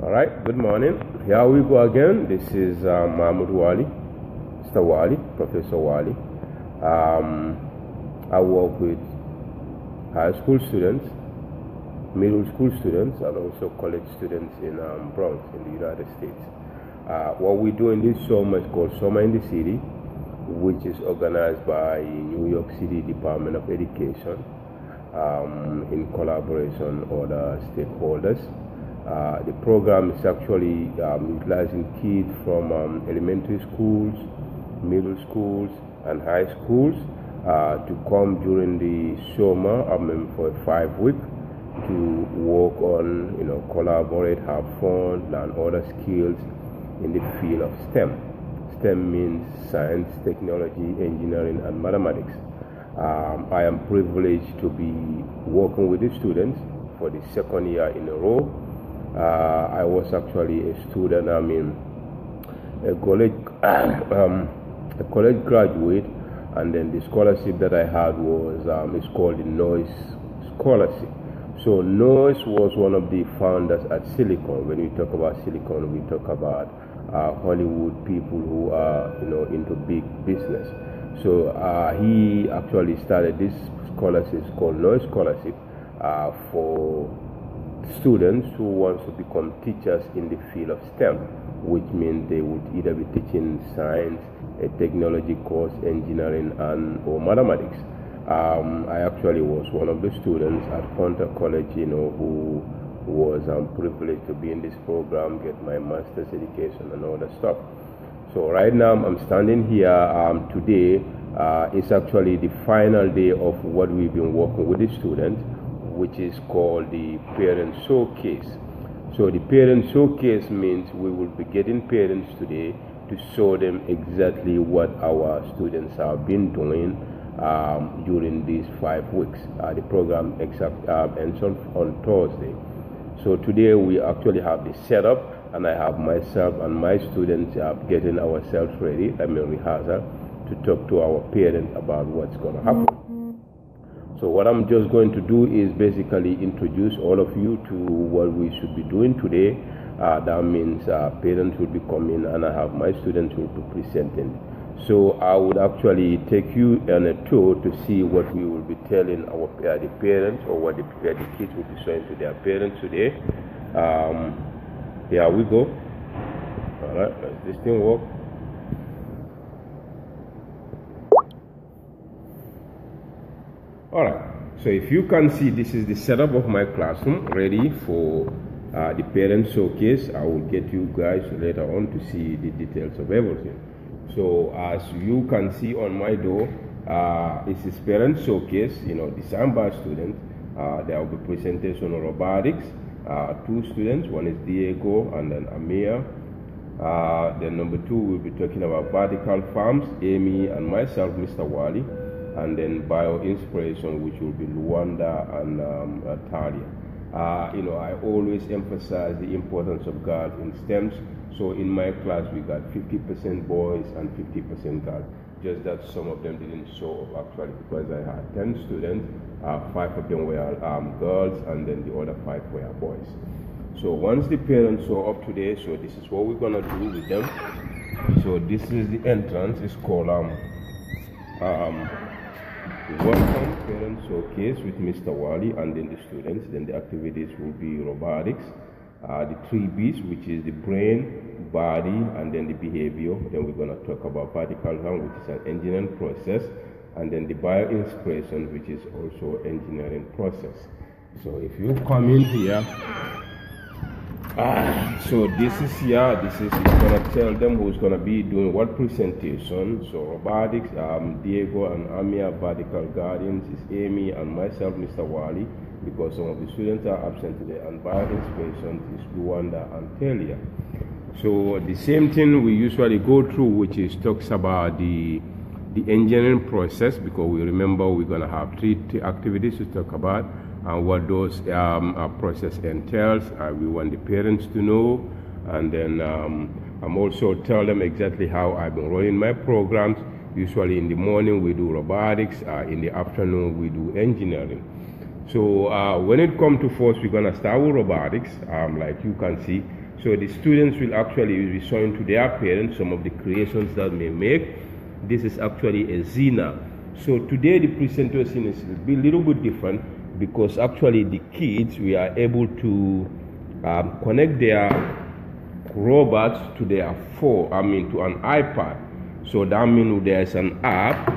All right, good morning. Here we go again. This is Mahmoud Wali, Mr. Wali, Professor Wali. I work with high school students, middle school students, and also college students in Bronx in the United States. What we do in this summer is called Summer in the City, which is organized by New York City Department of Education in collaboration with other stakeholders. The program is actually utilizing kids from elementary schools, middle schools, and high schools to come during the summer, for 5 weeks to work on, collaborate, have fun, learn other skills in the field of STEM. STEM means science, technology, engineering, and mathematics. I am privileged to be working with the students for the second year in a row. I was actually a student, a college graduate, and then the scholarship that I had was, it's called the Noise Scholarship. So Noise was one of the founders at Silicon. When we talk about Silicon, we talk about Hollywood people who are, into big business. So he actually started this scholarship called Noise Scholarship for students who want to become teachers in the field of STEM, which means they would either be teaching science, a technology course, engineering, or mathematics. I actually was one of the students at Hunter College, who was privileged to be in this program, get my master's education and all that stuff. So right now I'm standing here today. It's actually the final day of what we've been working with the students, which is called the Parent Showcase. So the Parent Showcase means we will be getting parents today to show them exactly what our students have been doing during these 5 weeks. The program ends on Thursday. So today we actually have the setup, and I have myself and my students getting ourselves ready, rehearsal, to talk to our parents about what's going to happen. So what I'm just going to do is basically introduce all of you to what we should be doing today. That means parents will be coming, and I have my students will be presenting. So I would actually take you on a tour to see what we will be telling the parents, or what the kids will be showing to their parents today. Here we go. All right, does this thing work? All right, so if you can see, this is the setup of my classroom ready for the parent showcase. I will get you guys later on to see the details of everything. So as you can see on my door, this is parent showcase, designed by students. There will be presentation on robotics. 2 students, one is Diego and then Amir. Then number 2, we'll be talking about vertical farms, Amy and myself, Mr. Wali. And then bio-inspiration, which will be Luanda and Talia. I always emphasize the importance of girls in STEMs. So in my class, we got 50% boys and 50% girls. Just that some of them didn't show up actually, because I had 10 students, 5 of them were girls, and then the other 5 were boys. So once the parents show up today, so this is what we're gonna do with them. So this is the entrance. It's called Welcome Parent Showcase with Mr. Wali, and then the students. Then the activities will be robotics, the 3 B's, which is the brain, body, and then the behavior. Then we're going to talk about vertical farm, which is an engineering process, and then the bio-inspiration, which is also engineering process. So if you come in here, so this is going to tell them who's going to be doing what presentation. So robotics, Diego and Amia, vertical guardians is Amy, and myself, Mr. Wali, because some of the students are absent today, and bio-inspiration is Luanda and Talia. So the same thing we usually go through, which is talks about the engineering process, because we remember we're going to have 3 activities to talk about. And what those process entails. We want the parents to know, and then I'm also tell them exactly how I've been running my programs. Usually in the morning we do robotics, in the afternoon we do engineering. So when it comes to first, we're gonna start with robotics, like you can see. So the students will actually be showing to their parents some of the creations that they make. This is actually a Xena. So today the presentation is a little bit different because actually the kids, we are able to connect their robots to their to an iPad. So that means there's an app.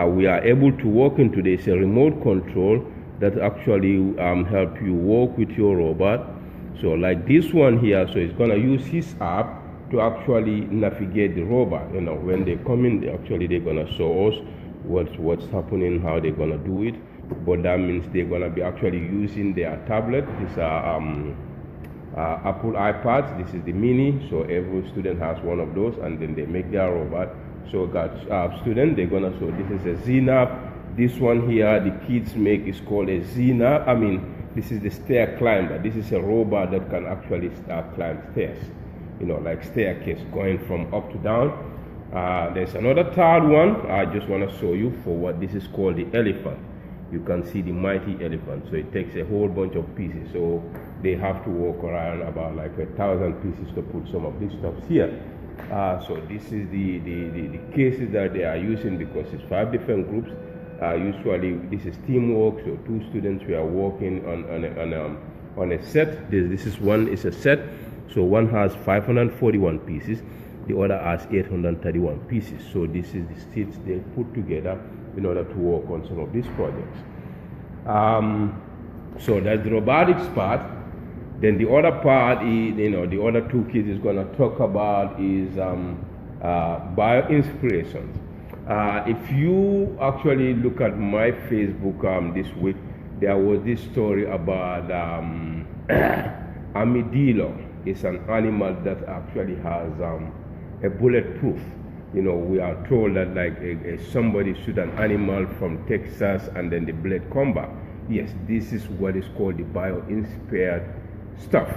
We are able to walk into this remote control that actually help you work with your robot. So like this one here, so it's gonna use his app to actually navigate the robot. You know, when they come in, they're gonna show us what's happening, how they're gonna do it. But that means they're gonna be actually using their tablet. These are Apple iPads. This is the mini, so every student has one of those, and then they make their robot. So got student, they're gonna show this is a Xena. This one here, the kids make, is called a Xena. This is the stair climber. This is a robot that can actually climb stairs, you know, like staircase going from up to down. There's another third one. I just want to show you for what this is called, the elephant. You can see the mighty elephant. So it takes a whole bunch of pieces. So they have to walk around about like 1,000 pieces to put some of these stuff here. So this is the cases that they are using, because it's 5 different groups. Usually this is teamwork, so 2 students, we are working on a set. This is one is a set, so one has 541 pieces, the other has 831 pieces. So this is the sets they put together in order to work on some of these projects. So that's the robotics part. Then the other part is, you know, the other 2 kids is going to talk about is bio inspirations. If you actually look at my Facebook this week, there was this story about armadillo. It's an animal that actually has a bulletproof. You know, we are told that like somebody shoot an animal from Texas and then the blade come back. Yes, this is what is called the bio-inspired stuff.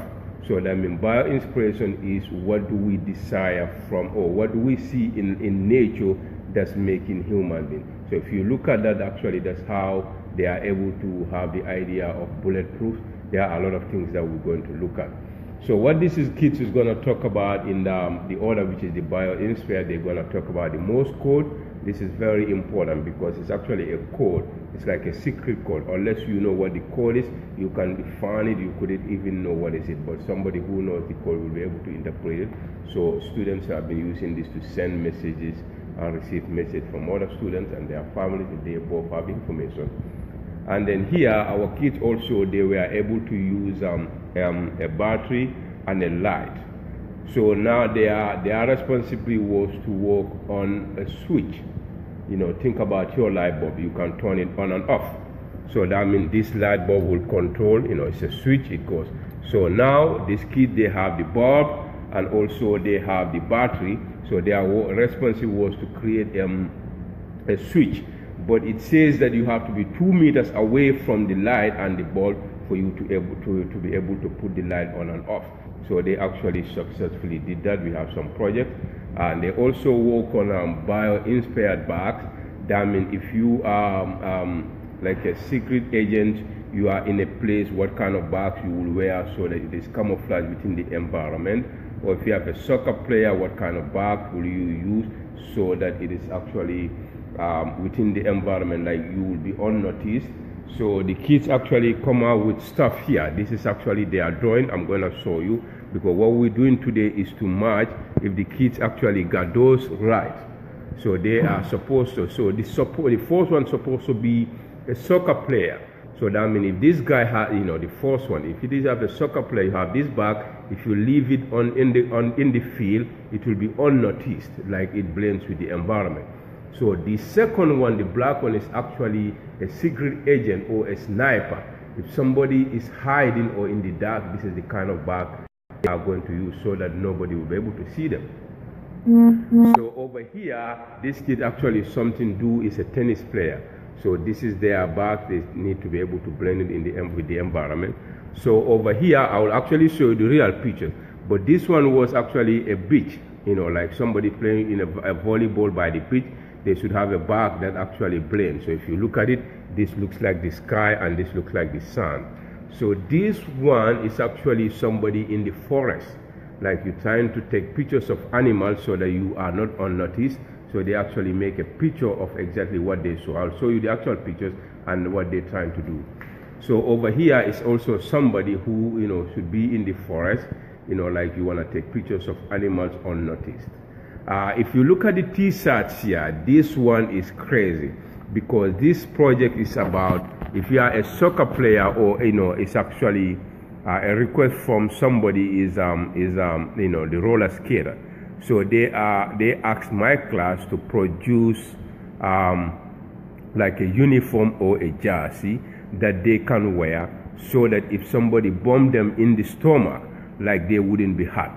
So that means bio-inspiration is what do we desire from, or what do we see in nature that's making human being. So if you look at that, actually that's how they are able to have the idea of bulletproof. There are a lot of things that we're going to look at. So what this is kids is going to talk about in the order, which is the bio-inspired, they're going to talk about the Morse code. This is very important because it's actually a code. It's like a secret code. Unless you know what the code is, you can define it, you couldn't even know what is it. But somebody who knows the code will be able to interpret it. So students have been using this to send messages and receive messages from other students and their families, and they both have information. And then here, our kids also, they were able to use a battery and a light. So now their responsibility was to work on a switch. You know, think about your light bulb. You can turn it on and off. So that means this light bulb will control, you know, it's a switch, it goes. So now these kids, they have the bulb and also they have the battery. So their responsibility was to create a switch. But it says that you have to be 2 meters away from the light and the bulb for you to be able to put the light on and off. So they actually successfully did that. We have some projects, and they also work on bio-inspired bags. That means if you are like a secret agent, you are in a place, what kind of bags you will wear so that it is camouflage within the environment. Or if you have a soccer player, what kind of bag will you use so that it is actually within the environment, like you will be unnoticed. So the kids actually come out with stuff here. This is actually their drawing. I'm going to show you, because what we're doing today is to match if the kids actually got those right. So they are supposed to, so the first one supposed to be a soccer player. So that means if this guy has, you know, the first one, if you have a soccer player, you have this bag, if you leave it in the field, it will be unnoticed, like it blends with the environment. So the second one, the black one, is actually a secret agent or a sniper. If somebody is hiding or in the dark, this is the kind of bag they are going to use so that nobody will be able to see them. So over here, this kid actually is a tennis player. So this is their bag. They need to be able to blend it with the environment. So over here, I will actually show you the real picture. But this one was actually a beach, you know, like somebody playing in a volleyball by the beach. They should have a bag that actually blends. So if you look at it, this looks like the sky and this looks like the sun. So this one is actually somebody in the forest. like you're trying to take pictures of animals so that you are not unnoticed. So they actually make a picture of exactly what they saw. I'll show you the actual pictures and what they're trying to do. So over here is also somebody who, should be in the forest, like you want to take pictures of animals unnoticed. If you look at the T-shirts here, this one is crazy, because this project is about, if you are a soccer player, or it's actually a request from somebody is the roller skater. So they asked my class to produce like a uniform or a jersey that they can wear, so that if somebody bombed them in the stomach, like they wouldn't be hurt.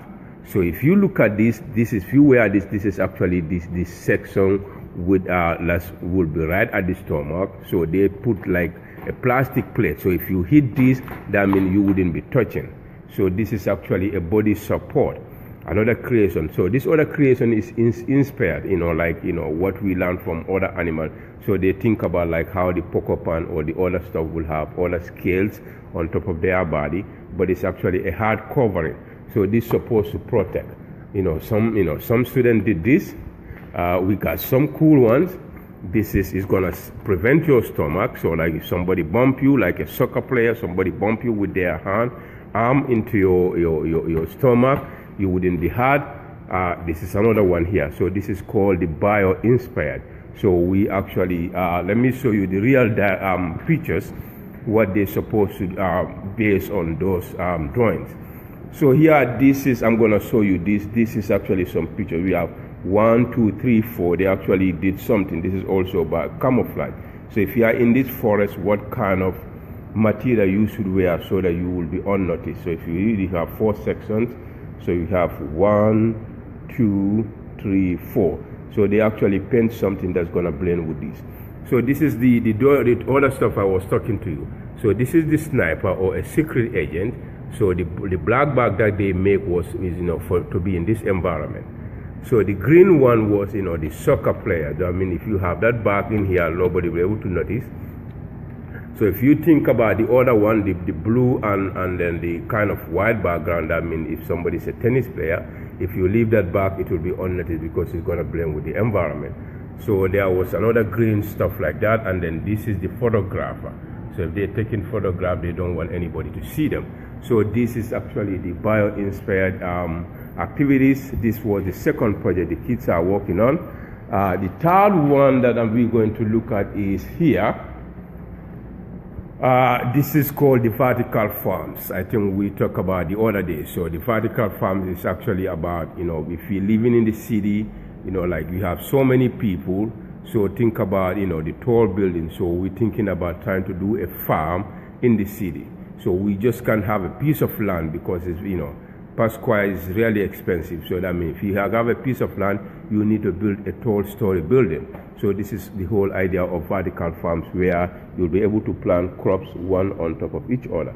So if you look at this is, if you wear this is actually this section with will be right at the stomach. So they put like a plastic plate. So if you hit this, that means you wouldn't be touching. So this is actually a body support. Another creation. So this other creation is inspired, what we learn from other animals. So they think about like how the porcupine or the other stuff will have other scales on top of their body, but it's actually a hard covering. So this is supposed to protect. Some students did this. We got some cool ones. This is gonna prevent your stomach. So like if somebody bump you, like a soccer player, somebody bump you with their arm into your stomach, you wouldn't be hurt. This is another one here. So this is called the bio-inspired. So we actually, let me show you the real pictures, what they're supposed to based on those drawings. So here, this is, I'm gonna show you this. This is actually some pictures. We have 1, 2, 3, 4. They actually did something. This is also about camouflage. So if you are in this forest, what kind of material you should wear so that you will be unnoticed. So if you really have 4 sections, so you have 1, 2, 3, 4. So they actually paint something that's gonna blend with this. So this is the other stuff I was talking to you. So this is the sniper or a secret agent. So the black bag that they make to be in this environment. So the green one was the soccer player. I mean, if you have that bag in here, nobody will be able to notice. So if you think about the other one, the blue and then the kind of white background, I mean, if somebody's a tennis player, if you leave that back, it will be unnoticed because it's gonna blend with the environment. So there was another green stuff like that, and then this is the photographer. So if they're taking photograph, they don't want anybody to see them. So this is actually the bio-inspired activities. This was the second project the kids are working on. The third one that we're going to look at is here. This is called the vertical farms. I think we talked about the other day. So the vertical farms is actually about, if you're living in the city, like we have so many people. So think about, the tall buildings. So we're thinking about trying to do a farm in the city. So we just can't have a piece of land because it's, per square is really expensive. So that means if you have a piece of land, you need to build a tall story building. So this is the whole idea of vertical farms, where you'll be able to plant crops one on top of each other.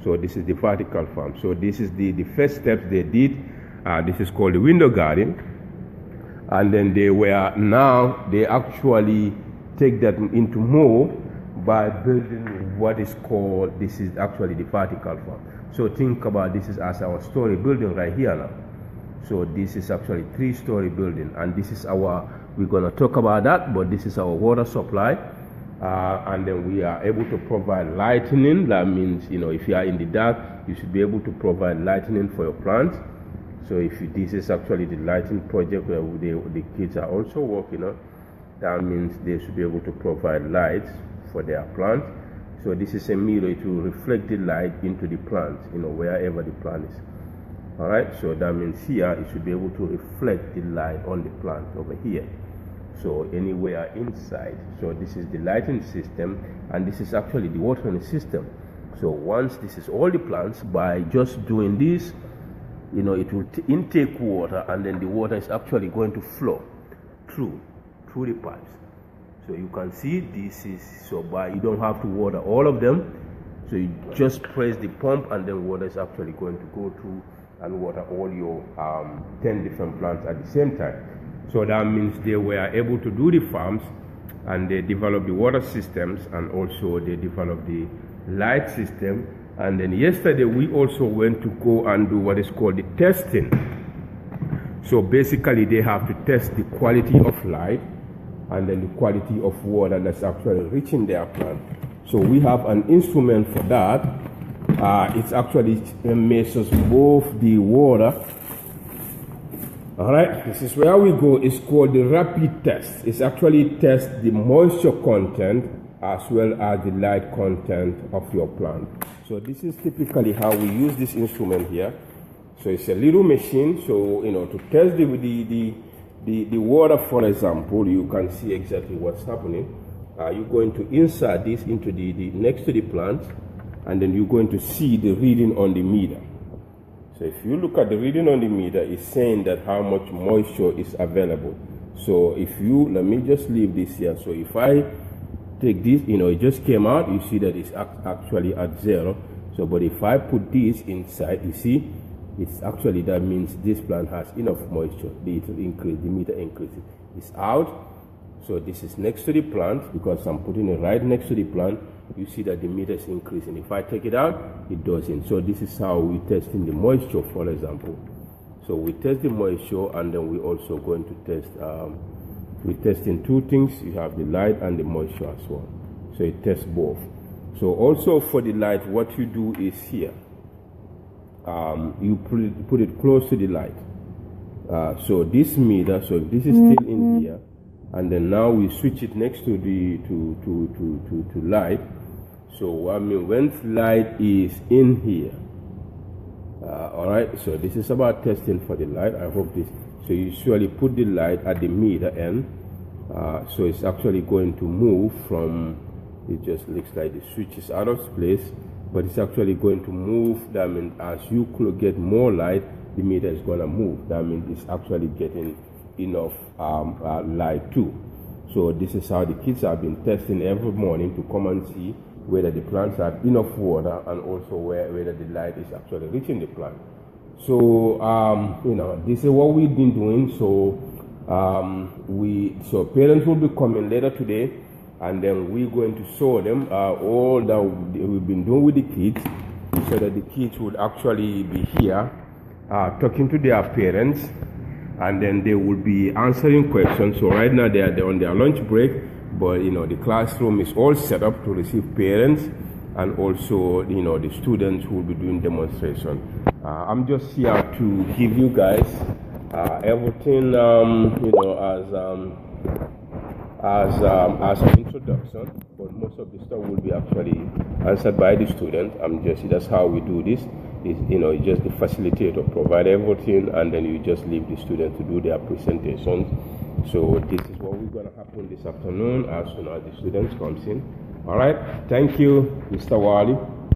So this is the vertical farm. So this is the first steps they did. This is called the window garden. And then they actually take that into more by building what is called, this is actually the vertical farm. So think about this is as our story building right here now. So this is actually 3-story building, and this is we're gonna talk about that, but this is our water supply. And then we are able to provide lighting. That means, if you are in the dark, you should be able to provide lighting for your plants. So this is actually the lighting project where the kids are also working on. That means they should be able to provide lights for their plants. So this is a mirror to reflect the light into the plant, wherever the plant is. All right, so that means here it should be able to reflect the light on the plant over here. So anywhere inside. So this is the lighting system, and this is actually the watering system. So once this is all the plants, by just doing this, it will intake water, and then the water is actually going to flow through the pipes. So you can see this is, you don't have to water all of them. So you just press the pump, and then water is actually going to go through and water all your 10 different plants at the same time. So that means they were able to do the farms, and they developed the water systems, and also they developed the light system, And then yesterday we also went to go and do what is called the testing. So basically they have to test the quality of light and then the quality of water that's actually reaching their plant. So we have an instrument for that. It actually measures both the water. All right, this is where we go. It's called the rapid test. It's actually test the moisture content as well as the light content of your plant. So this is typically how we use this instrument here. So it's a little machine. So to test the water, for example, you can see exactly what's happening. You're going to insert this into the next to the plant, and then you're going to see the reading on the meter. So if you look at the reading on the meter, it's saying that how much moisture is available. So if you, let me just leave this here. So if I take this, it just came out, you see that it's actually at 0. So but if I put this inside, you see it's actually, that means this plant has enough moisture. The meter increases. It's out. So this is next to the plant, because I'm putting it right next to the plant. You see that the meter is increasing. If I take it out, it doesn't. So this is how we test in the moisture, for example. So we test the moisture, and then we also going to test, we test in two things. You have the light and the moisture as well. So it tests both. So also for the light, what you do is here, you put it close to the light. So this meter, so this is still in here, and then now we switch it next to the to light. So I mean, when light is in here, all right. So this is about testing for the light. I hope this. So you usually put the light at the meter end. So it's actually going to move from. It just looks like the switch is out of place, but it's actually going to move. That means as you get more light, the meter is going to move. That means it's actually getting enough light too. So this is how the kids have been testing every morning to come and see whether the plants have enough water, and also whether the light is actually reaching the plant. So this is what we've been doing. So so parents will be coming later today, and then we're going to show them all that we've been doing with the kids, so that the kids would actually be here talking to their parents, and then they will be answering questions. So right now they're on their lunch break, but the classroom is all set up to receive parents, and also the students who will be doing demonstration. I'm just here to give you guys everything as an introduction, but most of the stuff will be actually answered by the student. That's how we do this. It's just the facilitator provide everything, and then you just leave the student to do their presentations. So this is what we're going to happen this afternoon as soon as the students comes in. All right. Thank you, Mr. Wali.